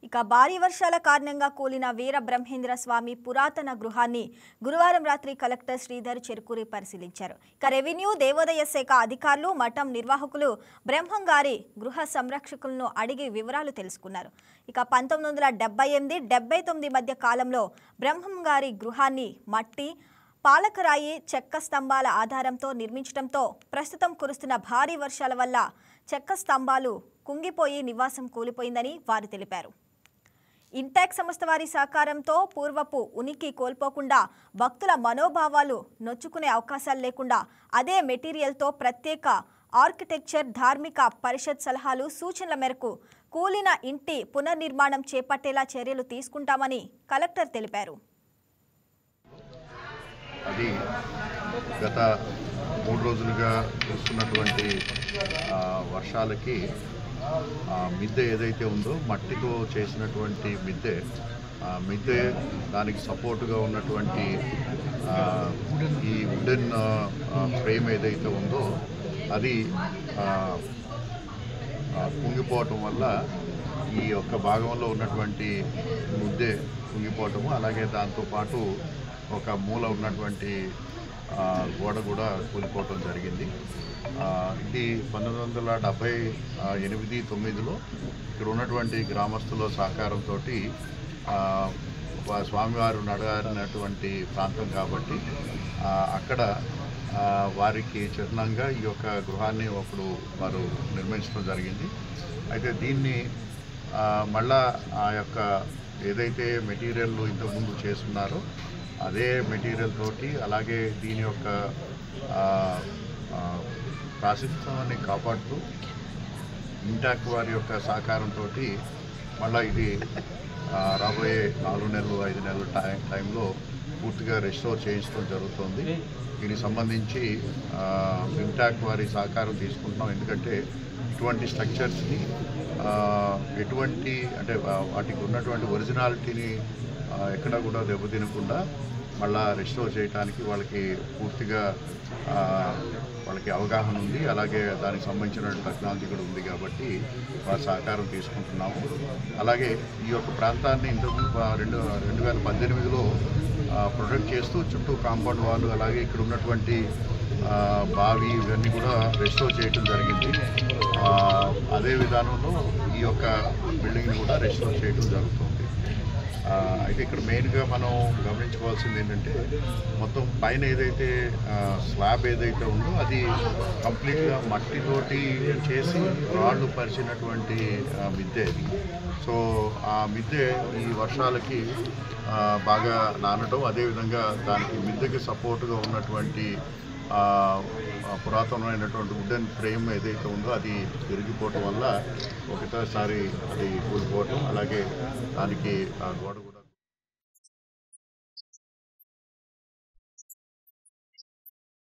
ఇక భారీ వర్షాల కారణంగా కూలిన వీర బ్రహ్మేంద్ర స్వామి పురాతన గృహాన్ని గురువారం రాత్రి కలెక్టర్ శ్రీధర్ చెరుకూరి పరిశీలించారు. ఇక రెవెన్యూ దేవాదాయ శాఖ అధికారులు మఠం నిర్వాహకులు బ్రహ్మంగారి గృహ సంరక్షకులను అడిగి వివరాలు తెలుసుకున్నారు. ఇక 1978-79 మధ్య కాలంలో బ్రహ్మంగారి గృహాన్ని మట్టి పాలకరాయి చెక్క స్తంభాల ఆధారంతో నిర్మించడంతో ప్రస్తుతం కురుస్తున్న భారీ వర్షాల వల్ల చెక్క స్తంభాలు కుంగిపోయి నివాసం కూలిపోయిందని వారు తెలిపారు. ఇంటాక్ సంస్థ వారి సహకారంతో పూర్వపు ఉనికి కోల్పోకుండా భక్తుల మనోభావాలు నొచ్చుకునే అవకాశాలు లేకుండా అదే మెటీరియల్తో ప్రత్యేక ఆర్కిటెక్చర్ ధార్మిక పరిషత్ సలహాలు సూచనల మేరకు కూలిన ఇంటి పునర్నిర్మాణం చేపట్టేలా చర్యలు తీసుకుంటామని కలెక్టర్ తెలిపారు. అది గత 3 రోజులుగా కురుస్తున్నటువంటి వర్షాలకి మిద్దె ఏదైతే ఉందో మట్టితో చేసినటువంటి మిద్దె దానికి సపోర్టుగా ఉన్నటువంటి ఈ వుడెన్ ఫ్రేమ్ ఏదైతే ఉందో అది కుంగిపోవటం వల్ల ఈ యొక్క భాగంలో ఉన్నటువంటి ముద్దె కుంగిపోవటము, అలాగే దాంతోపాటు ఒక మూల ఉన్నటువంటి గోడ కూడా కూలిపోవటం జరిగింది. ఇది 1978-9లో ఇక్కడ ఉన్నటువంటి గ్రామస్తుల సహకారంతో స్వామివారు నడవనటువంటి ప్రాంతం కాబట్టి అక్కడ వారికి చిహ్నంగా ఈ యొక్క గృహాన్ని అప్పుడు వారు నిర్మించడం జరిగింది. అయితే దీన్ని మళ్ళా ఆ యొక్క ఏదైతే మెటీరియల్ ఇంతకుముందు చేస్తున్నారో అదే మెటీరియల్ తోటి, అలాగే దీని యొక్క ప్రాశస్త్యాన్ని కాపాడుతూ ఇంటాక్ వారి యొక్క సహకారంతో మళ్ళీ ఇది రాబోయే 4 నెలలు 5 నెలల టైంలో పూర్తిగా రెస్టోర్ చేయించడం జరుగుతుంది. దీనికి సంబంధించి ఇంటాక్ వారి సహకారం తీసుకుంటున్నాం. ఎందుకంటే ఇటువంటి స్ట్రక్చర్స్ని అంటే వాటికి ఉన్నటువంటి ఒరిజినాలిటీని ఎక్కడ కూడా దెబ్బతినకుండా మళ్ళా రెస్టోర్ చేయడానికి వాళ్ళకి పూర్తిగా వాళ్ళకి అవగాహన ఉంది. అలాగే దానికి సంబంధించిన టెక్నాలజీ కూడా ఉంది కాబట్టి వారి సహకారం తీసుకుంటున్నాము. అలాగే ఈ యొక్క ప్రాంతాన్ని ఇంతకుముందు 2018లో ప్రొటెక్ట్ చేస్తూ చుట్టూ కాంపౌండ్ వాళ్ళు, అలాగే ఇక్కడ ఉన్నటువంటి బావి ఇవన్నీ కూడా రెస్టోర్ చేయడం జరిగింది. అదే విధానంలో ఈ యొక్క బిల్డింగ్ని కూడా రెస్టోర్ చేయడం జరుగుతుంది. అయితే ఇక్కడ మెయిన్గా మనం గమనించుకోవాల్సింది ఏంటంటే మొత్తం పైన ఏదైతే స్లాబ్ ఏదైతే ఉందో అది కంప్లీట్గా మట్టితోటి చేసి రాళ్ళు పరిచినటువంటి మిద్దె అది. సో ఆ మిద్దె ఈ వర్షాలకి బాగా నానటం, అదేవిధంగా దానికి మిద్దెకి సపోర్టుగా ఉన్నటువంటి పురాతనమైనటువంటి వుడెన్ ఫ్రేమ్ ఏదైతే ఉందో అది విరిగిపోవటం వల్ల ఒకటేసారి అది కూలిపోవటం, అలాగే దానికి గోడ కూడా